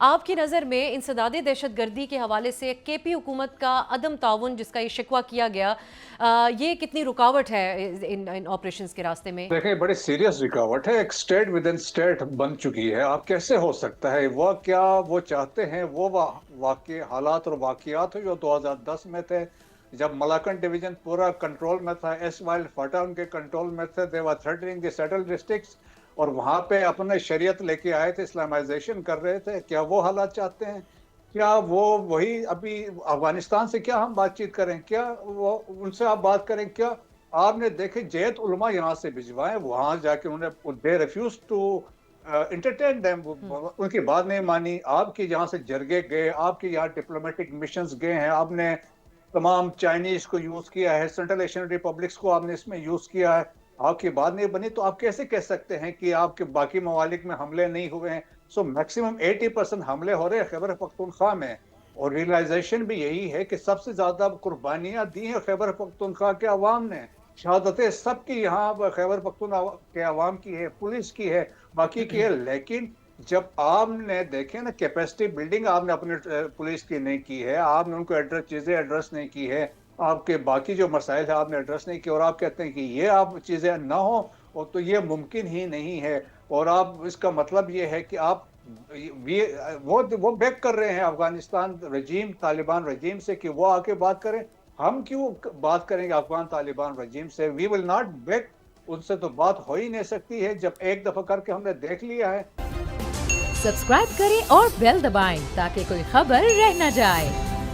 آپ کی نظر میں انسداد دہشت گردی کے حوالے سے کے پی حکومت کا عدم تعاون جس کا یہ شکوہ کیا گیا، یہ کتنی رکاوٹ ہے ان آپریشنز کے راستے میں؟ دیکھیں، بڑی سیریس رکاوٹ ہے، ایک سٹیٹ ود ان سٹیٹ بن چکی ہے. آپ کیسے ہو سکتا ہے وہ؟ کیا وہ چاہتے ہیں وہ واقع حالات اور واقعات جو 2010 میں تھے، جب ملاکنڈ ڈویژن پورا کنٹرول میں تھا، ایس وائل فاٹا ان کے کنٹرول میں تھے، they were threatening the settled districts، اور وہاں پہ اپنے شریعت لے کے آئے تھے، اسلامائزیشن کر رہے تھے. کیا وہ حالات چاہتے ہیں؟ کیا وہ وہی ابھی افغانستان سے کیا ہم بات چیت کریں؟ کیا وہ ان سے آپ بات کریں؟ کیا آپ نے دیکھے جیت علماء یہاں سے بھجوائے، وہاں جا کے انہوں نے they refuse to entertain them, ان کی بات نہیں مانی. آپ کی یہاں سے جرگے گئے، آپ کے یہاں ڈپلومیٹک مشنز گئے ہیں، آپ نے تمام چائنیز کو یوز کیا ہے، سینٹرل ایشین ریپبلکس کو آپ نے اس میں یوز کیا ہے. آپ کی بات نہیں بنی تو آپ کیسے کہہ سکتے ہیں کہ آپ کے باقی ممالک میں حملے نہیں ہوئے ہیں؟ سو میکسیمم 80% حملے ہو رہے ہیں خیبر پختونخوا میں، اور ریئلائزیشن بھی یہی ہے کہ سب سے زیادہ قربانیاں دی ہیں خیبر پختونخوا کے عوام نے. شہادتیں سب کی یہاں خیبر پختونخوا کے عوام کی ہے، پولیس کی ہے، باقی کی ہے. لیکن جب آپ نے دیکھیں نا، کیپیسٹی بلڈنگ آپ نے اپنے پولیس کی نہیں کی ہے، آپ نے ان کو چیزیں ایڈریس نہیں کی ہے، آپ کے باقی جو مسائل ہیں آپ نے ایڈریس نہیں کیا، اور آپ کہتے ہیں کہ یہ آپ چیزیں نہ ہوں، اور تو یہ ممکن ہی نہیں ہے. اور آپ اس کا مطلب یہ ہے کہ آپ وہ بیک کر رہے ہیں افغانستان رجیم، طالبان رجیم سے کہ وہ آ کے بات کریں. ہم کیوں بات کریں گے افغان طالبان رجیم سے؟ وی ول ناٹ بیک. ان سے تو بات ہو ہی نہیں سکتی ہے جب ایک دفعہ کر کے ہم نے دیکھ لیا ہے. سبسکرائب کریں اور بیل دبائیں تاکہ کوئی خبر رہ نہ جائے.